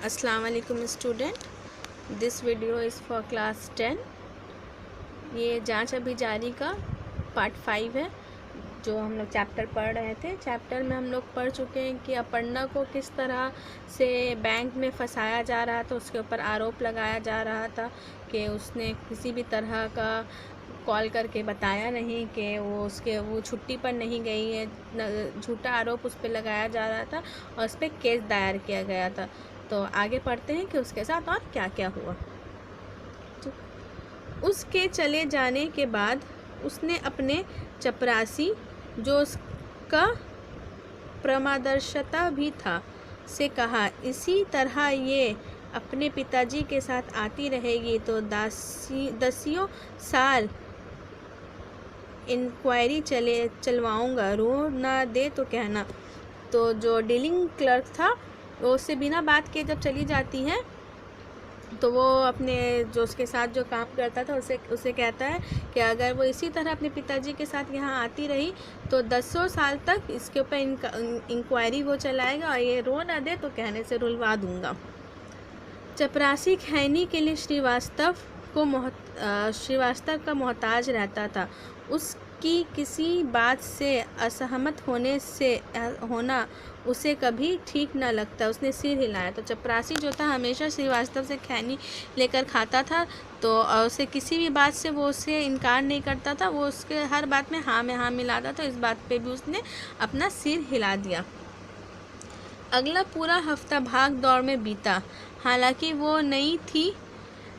अस्सलाम वालेकुम student, this video is for class 10। ये जांच अभी जारी का पार्ट 5 है जो हम लोग चैप्टर पढ़ रहे थे। चैप्टर में हम लोग पढ़ चुके हैं कि अपर्णा को किस तरह से बैंक में फंसाया जा रहा था, उसके ऊपर आरोप लगाया जा रहा था कि उसने किसी भी तरह का कॉल करके बताया नहीं कि वो छुट्टी पर नहीं गई है। झूठा आरोप उस पर लगाया जा रहा था और उस पर केस दायर किया गया था। तो आगे पढ़ते हैं कि उसके साथ और क्या क्या हुआ। तो उसके चले जाने के बाद उसने अपने चपरासी, जो उसका प्रमादर्शता भी था, से कहा, इसी तरह ये अपने पिताजी के साथ आती रहेगी तो दसियों साल इंक्वायरी चलवाऊंगा, रो ना दे तो कहना। तो जो डीलिंग क्लर्क था वो उससे बिना बात के जब चली जाती है तो वो अपने जो उसके साथ जो काम करता था उसे कहता है कि अगर वो इसी तरह अपने पिताजी के साथ यहाँ आती रही तो 10 साल तक इसके ऊपर इंक्वायरी वो चलाएगा और ये रो ना दे तो कहने से रुलवा दूंगा। चपरासी खैनी के लिए श्रीवास्तव का मोहताज रहता था। उसकी किसी बात से असहमत होना उसे कभी ठीक न लगता। उसने सिर हिलाया। तो चपरासी जो था हमेशा श्रीवास्तव से खैनी लेकर खाता था, तो उसे किसी भी बात से वो उससे इनकार नहीं करता था। वो उसके हर बात में हाँ मिलाता था। इस बात पे भी उसने अपना सिर हिला दिया। अगला पूरा हफ्ता भाग दौड़ में बीता। हालांकि वो नई थी,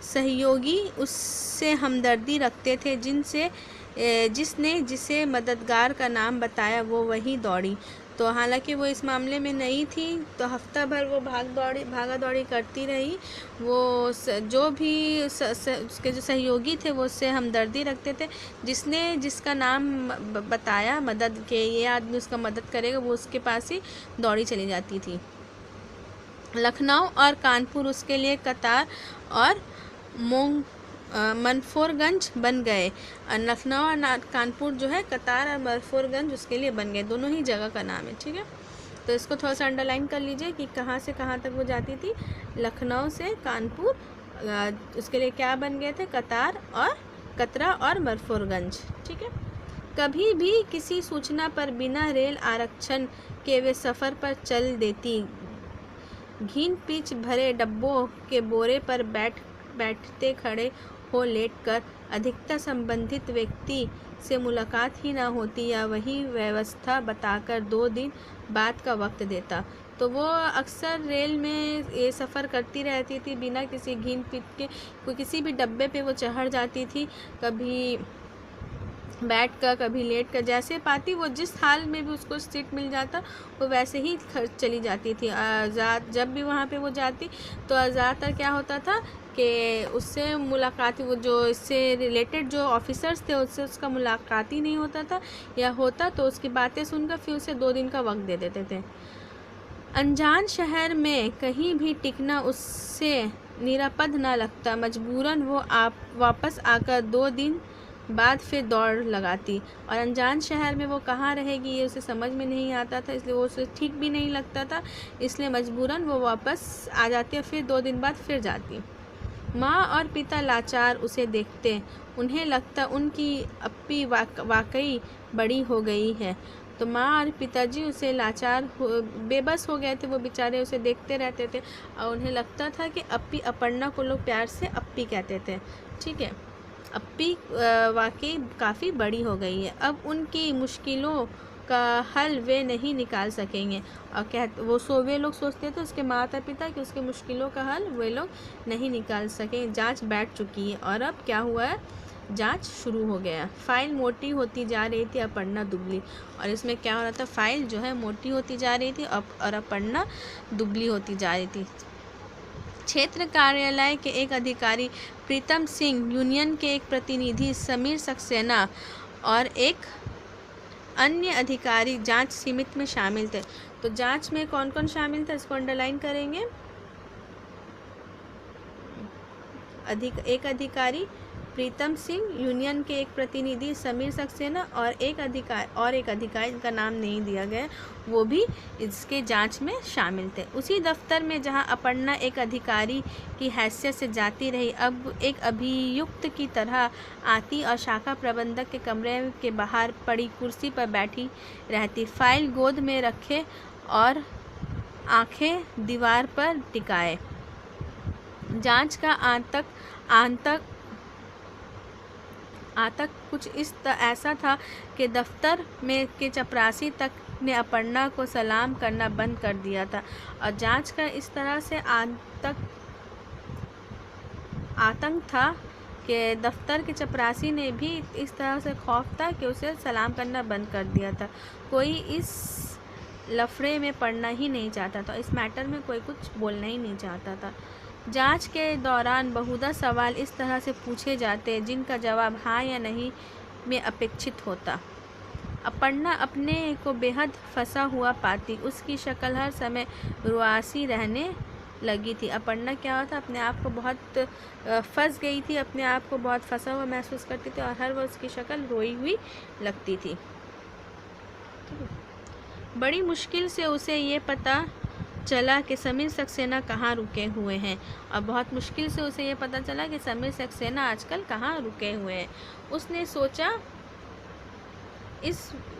सहयोगी उससे हमदर्दी रखते थे। जिसने जिसे मददगार का नाम बताया वो वही दौड़ी। तो हालांकि वो इस मामले में नई थी तो हफ्ता भर वो भागा दौड़ी करती रही। वो जो भी उसके जो सहयोगी थे वो उससे हमदर्दी रखते थे। जिसका नाम बताया मदद के, ये आदमी उसका मदद करेगा, वो उसके पास ही दौड़ी चली जाती थी। लखनऊ और कानपुर उसके लिए कतार और मनफोरगंज बन गए। लखनऊ और कानपुर जो है कतार और मनफोरगंज उसके लिए बन गए। दोनों ही जगह का नाम है, ठीक है। तो इसको थोड़ा सा अंडरलाइन कर लीजिए कि कहाँ से कहाँ तक वो जाती थी। लखनऊ से कानपुर उसके लिए क्या बन गए थे, कतरा और मनफोरगंज, ठीक है। कभी भी किसी सूचना पर बिना रेल आरक्षण के वे सफ़र पर चल देती। घिन पीच भरे डब्बों के बोरे पर बैठते खड़े हो लेटकर अधिकतर संबंधित व्यक्ति से मुलाकात ही ना होती या वही व्यवस्था बताकर 2 दिन बाद का वक्त देता। तो वो अक्सर रेल में ये सफ़र करती रहती थी बिना किसी घिन पीच के। कोई किसी भी डब्बे पे वो चढ़ जाती थी, कभी बैठ कर कभी लेट कर, जैसे पाती वो जिस हाल में भी उसको सीट मिल जाता वो वैसे ही चली जाती थी। जब भी वहाँ पे वो जाती तो ज़्यादातर क्या होता था कि उससे मुलाकात, वो जो इससे रिलेटेड जो ऑफिसर्स थे उससे उसका मुलाकात ही नहीं होता था, या होता तो उसकी बातें सुनकर फिर उसे 2 दिन का वक्त दे देते थे। अनजान शहर में कहीं भी टिकना उससे निरापद न लगता। मजबूरन वो वापस आकर 2 दिन बाद फिर दौड़ लगाती, और अनजान शहर में वो कहाँ रहेगी ये उसे समझ में नहीं आता था, इसलिए वो उसे ठीक भी नहीं लगता था। इसलिए मजबूरन वो वापस आ जाती और फिर 2 दिन बाद फिर जाती। माँ और पिता लाचार उसे देखते। उन्हें लगता उनकी अप्पी वाकई बड़ी हो गई है। तो माँ और पिताजी उसे बेबस हो गए थे। वो बेचारे उसे देखते रहते थे और उन्हें लगता था कि अप्पी, अपर्णा को लोग प्यार से अप्पी कहते थे, ठीक है। अप्पी वाकई काफ़ी बड़ी हो गई है। अब उनकी मुश्किलों का हल वे नहीं निकाल सकेंगे। और वे लोग सोचते थे, उसके माता पिता, कि उसकी मुश्किलों का हल वे लोग नहीं निकाल सकें। जांच बैठ चुकी है और अब क्या हुआ है, जांच शुरू हो गया। फाइल मोटी होती जा रही थी, अपर्णा दुबली। और इसमें क्या हो रहा था, फाइल जो है मोटी होती जा रही थी और अपर्णा दुबली होती जा रही थी। क्षेत्र कार्यालय के एक अधिकारी प्रीतम सिंह, यूनियन के एक प्रतिनिधि समीर सक्सेना और एक अन्य अधिकारी जांच समिति में शामिल थे। तो जांच में कौन कौन शामिल था इसको अंडरलाइन करेंगे। एक अधिकारी प्रीतम सिंह, यूनियन के एक प्रतिनिधि समीर सक्सेना और एक अधिकारी जिनका नाम नहीं दिया गया, वो भी इसके जांच में शामिल थे। उसी दफ्तर में जहां अपर्णा एक अधिकारी की हैसियत से जाती रही, अब एक अभियुक्त की तरह आती और शाखा प्रबंधक के कमरे के बाहर पड़ी कुर्सी पर बैठी रहती, फाइल गोद में रखे और आंखें दीवार पर टिकाए। जांच का आतंक कुछ ऐसा था कि दफ्तर में के चपरासी तक ने अपर्णा को सलाम करना बंद कर दिया था, और जांच का इस तरह से आतंक था कि दफ्तर के चपरासी ने भी इस तरह से खौफ था कि उसे सलाम करना बंद कर दिया था। कोई इस लफड़े में पड़ना ही नहीं चाहता था, इस मैटर में कोई कुछ बोलना ही नहीं चाहता था। जांच के दौरान बहुधा सवाल इस तरह से पूछे जाते जिनका जवाब हाँ या नहीं में अपेक्षित होता। अपर्णा अपने को बेहद फंसा हुआ पाती, उसकी शक्ल हर समय रुआसी रहने लगी थी। अपर्णा क्या होता, अपने आप को बहुत फंस गई थी, अपने आप को बहुत फंसा हुआ महसूस करती थी और हर वक्त उसकी शक्ल रोई हुई लगती थी। बड़ी मुश्किल से उसे ये पता चला कि समीर सक्सेना कहाँ रुके हुए हैं, और बहुत मुश्किल से उसे ये पता चला कि समीर सक्सेना आजकल कहाँ रुके हुए हैं। उसने सोचा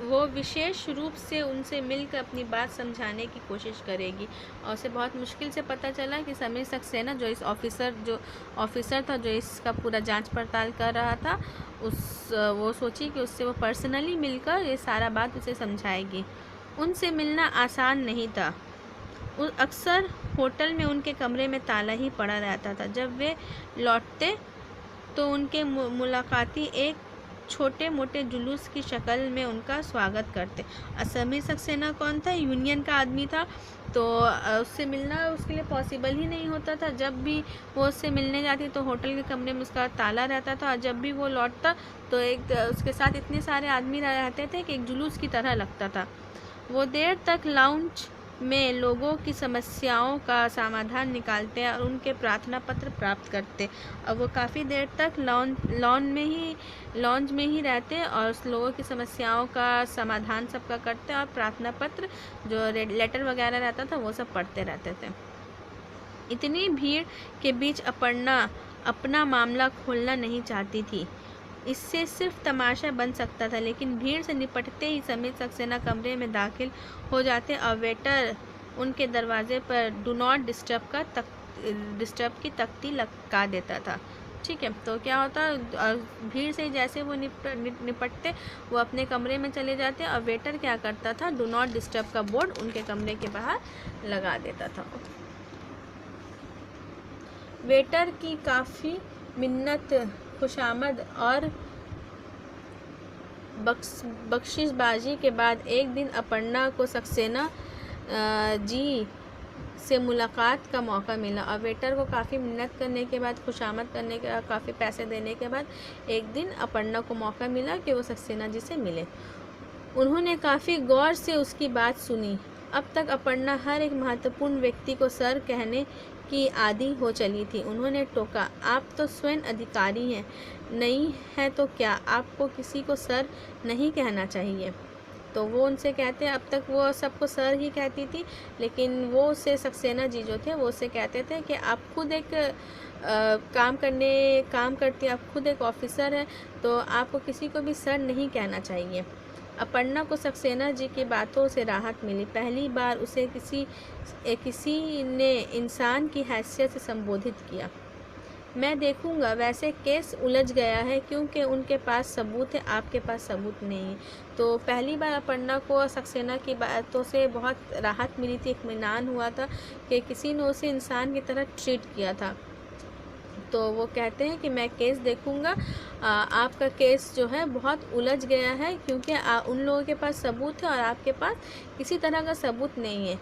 वो विशेष रूप से उनसे मिलकर अपनी बात समझाने की कोशिश करेगी, और उसे बहुत मुश्किल से पता चला कि समीर सक्सेना जो ऑफिसर था जो इसका पूरा जांच पड़ताल कर रहा था, वो सोची कि उससे वो पर्सनली मिलकर ये सारा बात उसे समझाएगी। उनसे मिलना आसान नहीं था। अक्सर होटल में उनके कमरे में ताला ही पड़ा रहता था। जब वे लौटते तो उनके मुलाकाती एक छोटे मोटे जुलूस की शक्ल में उनका स्वागत करते। समीर सक्सेना कौन था? यूनियन का आदमी था, तो उससे मिलना उसके लिए पॉसिबल ही नहीं होता था। जब भी वो उससे मिलने जाती तो होटल के कमरे में उसका ताला रहता था, और जब भी वो लौटता तो उसके साथ इतने सारे आदमी रहते थे कि एक जुलूस की तरह लगता था। वो देर तक लाउंज में लोगों की समस्याओं का समाधान निकालते और उनके प्रार्थना पत्र प्राप्त करते, और वो काफ़ी देर तक लॉन्ज में ही रहते और उस लोगों की समस्याओं का समाधान सबका करते और प्रार्थना पत्र जो लेटर वगैरह रहता था वो सब पढ़ते रहते थे। इतनी भीड़ के बीच अपर्णा अपना मामला खोलना नहीं चाहती थी, इससे सिर्फ तमाशा बन सकता था। लेकिन भीड़ से निपटते ही समीर सक्सेना कमरे में दाखिल हो जाते और वेटर उनके दरवाजे पर डू नॉट डिस्टर्ब की तख्ती लगा देता था। ठीक है, तो क्या होता, भीड़ से जैसे वो निपटते वो अपने कमरे में चले जाते और वेटर क्या करता था, डू नॉट डिस्टर्ब का बोर्ड उनके कमरे के बाहर लगा देता था। वेटर की काफ़ी मिन्नत, खुशामद और बख्शिशबाजी के बाद एक दिन अपर्णा को सक्सेना जी से मुलाकात का मौका मिला, और वेटर को काफ़ी मिन्नत करने के बाद, खुशामद करने के, काफ़ी पैसे देने के बाद एक दिन अपर्णा को मौका मिला कि वो सक्सेना जी से मिले। उन्होंने काफ़ी गौर से उसकी बात सुनी। अब तक अपर्णा हर एक महत्वपूर्ण व्यक्ति को सर कहने की आदी हो चली थी। उन्होंने टोका, आप तो स्वयं अधिकारी हैं, नहीं है तो क्या आपको किसी को सर नहीं कहना चाहिए? तो वो उनसे कहते, अब तक वो सबको सर ही कहती थी, लेकिन वो उससे सक्सेना जी जो थे वो उससे कहते थे कि आप खुद एक काम करती, आप खुद एक ऑफिसर हैं, तो आपको किसी को भी सर नहीं कहना चाहिए। अपर्णा को सक्सेना जी की बातों से राहत मिली। पहली बार उसे किसी ने इंसान की हैसियत से संबोधित किया। मैं देखूंगा, वैसे केस उलझ गया है क्योंकि उनके पास सबूत है, आपके पास सबूत नहीं है। तो पहली बार अपर्णा को सक्सेना की बातों से बहुत राहत मिली थी, इत्मीनान हुआ था कि किसी ने उसे इंसान की तरह ट्रीट किया था। तो वो कहते हैं कि मैं केस देखूंगा, आपका केस जो है बहुत उलझ गया है क्योंकि उन लोगों के पास सबूत है और आपके पास किसी तरह का सबूत नहीं है।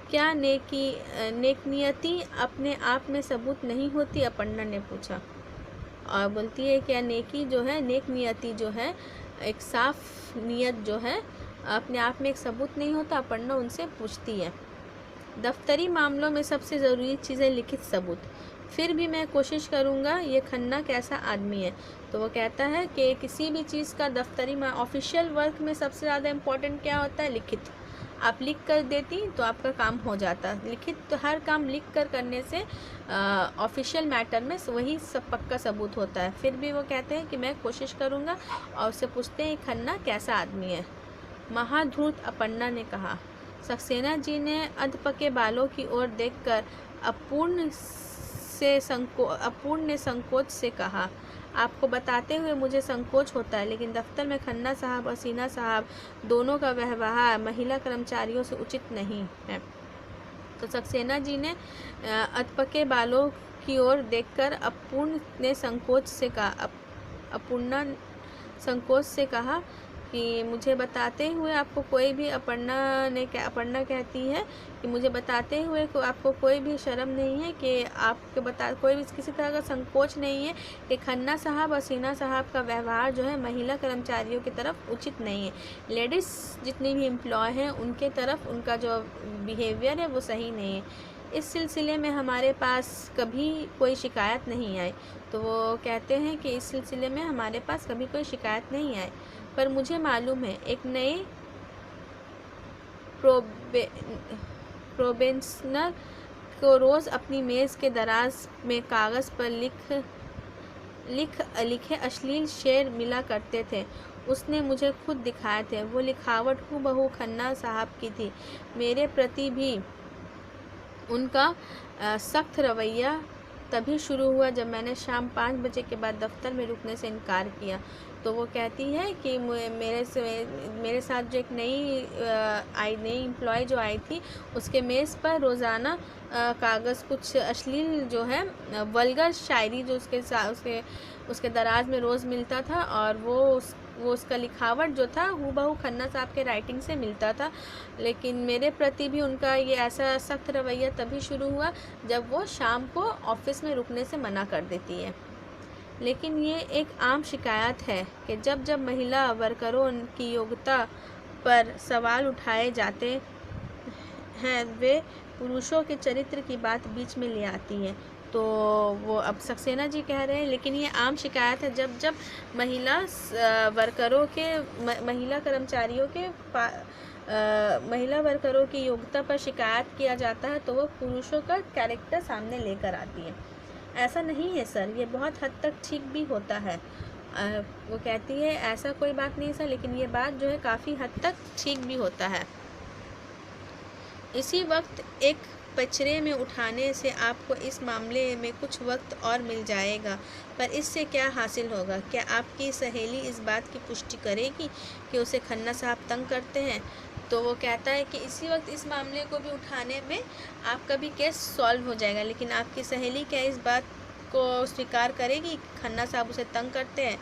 क्या नेकनियति अपने आप में सबूत नहीं होती? अपर्णा ने पूछा, और बोलती है क्या नेकी जो है, नेक नियति जो है, एक साफ नियत जो है, अपने आप में एक सबूत नहीं होता? अपर्णा उनसे पूछती है। दफ्तरी मामलों में सबसे ज़रूरी चीज़ है लिखित सबूत। फिर भी मैं कोशिश करूँगा। ये खन्ना कैसा आदमी है? तो वो कहता है कि किसी भी चीज़ का दफ्तरी ऑफिशियल वर्क में सबसे ज़्यादा इम्पोर्टेंट क्या होता है? लिखित। आप लिख कर देती तो आपका काम हो जाता। लिखित तो हर काम लिख कर करने से ऑफिशियल मैटर में वही सब पक्का सबूत होता है। फिर भी वो कहते हैं कि मैं कोशिश करूँगा, और उससे पूछते हैं खन्ना कैसा आदमी है? महाधूर्त अपर्णा ने कहा। सक्सेना जी ने अधपके बालों की ओर देखकर अपूर्ण ने संकोच से कहा, आपको बताते हुए मुझे संकोच होता है, लेकिन दफ्तर में खन्ना साहब और सीना साहब दोनों का व्यवहार महिला कर्मचारियों से उचित नहीं है। तो सक्सेना जी ने अधपके बालों की ओर देखकर अपूर्ण संकोच से कहा कि मुझे बताते हुए आपको कोई भी अपर्णा कहती है कि मुझे बताते हुए को आपको कोई भी शर्म नहीं है कि कोई भी किसी तरह का संकोच नहीं है कि खन्ना साहब और सीना साहब का व्यवहार जो है महिला कर्मचारियों की तरफ उचित नहीं है। लेडीज़ जितनी भी एम्प्लॉय हैं उनके तरफ उनका जो बिहेवियर है वो सही नहीं है। इस सिलसिले में हमारे पास कभी कोई शिकायत नहीं आई। तो वो कहते हैं कि इस सिलसिले में हमारे पास कभी कोई शिकायत नहीं आई, पर मुझे मालूम है एक नए प्रोबेशनर को रोज़ अपनी मेज़ के दराज में कागज़ पर लिखे अश्लील शेर मिला करते थे। उसने मुझे खुद दिखाए थे। वो लिखावट हूबहू खन्ना साहब की थी। मेरे प्रति भी उनका सख्त रवैया तभी शुरू हुआ जब मैंने शाम 5 बजे के बाद दफ्तर में रुकने से इनकार किया। तो वो कहती है कि मेरे साथ जो एक नई एम्प्लॉय जो आई थी, उसके मेज़ पर रोज़ाना कागज़ कुछ अश्लील जो है वल्गर शायरी जो उसके दराज में रोज़ मिलता था, और वो उसका लिखावट जो था हूबहू खन्ना साहब के राइटिंग से मिलता था। लेकिन मेरे प्रति भी उनका ये ऐसा सख्त रवैया तभी शुरू हुआ जब वो शाम को ऑफिस में रुकने से मना कर देती है। लेकिन ये एक आम शिकायत है कि जब जब महिला वर्करों की योग्यता पर सवाल उठाए जाते हैं, वे पुरुषों के चरित्र की बात बीच में ले आती हैं। तो वो अब सक्सेना जी कह रहे हैं, लेकिन ये आम शिकायत है जब जब महिला वर्करों की योग्यता पर शिकायत किया जाता है तो वो पुरुषों का कैरेक्टर सामने लेकर आती है। ऐसा नहीं है सर, ये बहुत हद तक ठीक भी होता है। वो कहती है ऐसा कोई बात नहीं सर, लेकिन ये बात जो है काफ़ी हद तक ठीक भी होता है। इसी वक्त एक पचड़े में उठाने से आपको इस मामले में कुछ वक्त और मिल जाएगा, पर इससे क्या हासिल होगा? क्या आपकी सहेली इस बात की पुष्टि करेगी कि उसे खन्ना साहब तंग करते हैं? तो वो कहता है कि इसी वक्त इस मामले को भी उठाने में आपका भी केस सॉल्व हो जाएगा, लेकिन आपकी सहेली क्या इस बात को स्वीकार करेगी खन्ना साहब उसे तंग करते हैं?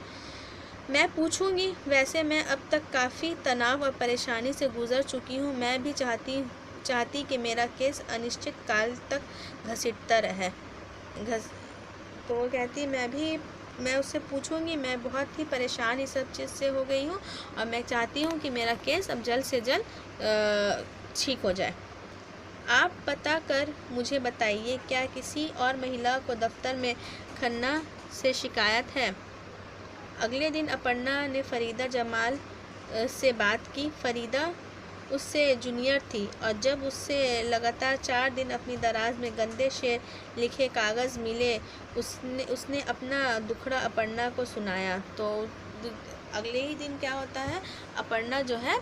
मैं पूछूंगी। वैसे मैं अब तक काफ़ी तनाव और परेशानी से गुज़र चुकी हूँ। मैं भी चाहती कि मेरा केस अनिश्चित काल तक घसीटता रहे। तो वो कहती मैं उससे पूछूंगी। मैं बहुत ही परेशान इस सब चीज़ से हो गई हूँ, और मैं चाहती हूँ कि मेरा केस अब जल्द से जल्द ठीक हो जाए। आप पता कर मुझे बताइए, क्या किसी और महिला को दफ्तर में खन्ना से शिकायत है? अगले दिन अपर्णा ने फ़रीदा जमाल से बात की। फ़रीदा उससे जूनियर थी, और जब उससे लगातार 4 दिन अपनी दराज में गंदे शेर लिखे कागज़ मिले, उसने अपना दुखड़ा अपर्णा को सुनाया। तो अगले ही दिन क्या होता है, अपर्णा जो है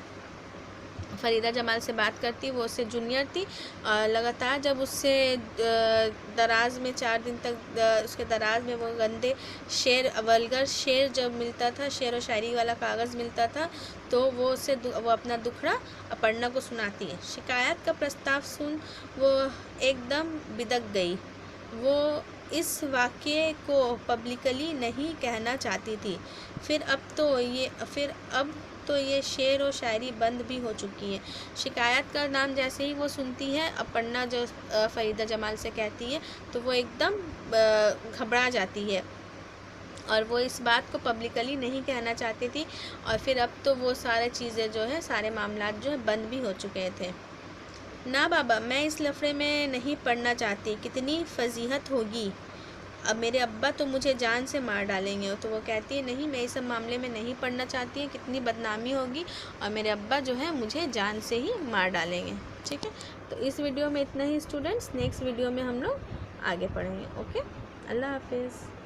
फ़रीदा जमाल से बात करती। वो उससे जूनियर थी, लगातार जब उससे दराज में 4 दिन तक उसके दराज में वो गंदे वल्गर शेर जब मिलता था, शेर और शायरी वाला कागज़ मिलता था, तो वो अपना दुखड़ा अपर्णा को सुनाती है। शिकायत का प्रस्ताव सुन वो एकदम बिदक गई। वो इस वाक़ये को पब्लिकली नहीं कहना चाहती थी। फिर अब तो ये शेर और शायरी बंद भी हो चुकी है। शिकायत का नाम जैसे ही वो सुनती है, अपर्णा जो फ़रीदा जमाल से कहती है, तो वो एकदम घबरा जाती है, और वो इस बात को पब्लिकली नहीं कहना चाहती थी। और फिर अब तो वो सारे चीज़ें जो है, सारे मामलात जो है बंद भी हो चुके थे। ना बाबा, मैं इस लफड़े में नहीं पढ़ना चाहती, कितनी फजीहत होगी, अब मेरे अब्बा तो मुझे जान से मार डालेंगे। तो वो कहती है नहीं, मैं इस सब मामले में नहीं पढ़ना चाहती है, कितनी बदनामी होगी और मेरे अब्बा जो है मुझे जान से ही मार डालेंगे। ठीक है, तो इस वीडियो में इतना ही स्टूडेंट्स, नेक्स्ट वीडियो में हम लोग आगे पढ़ेंगे। ओके, अल्लाह हाफिज़।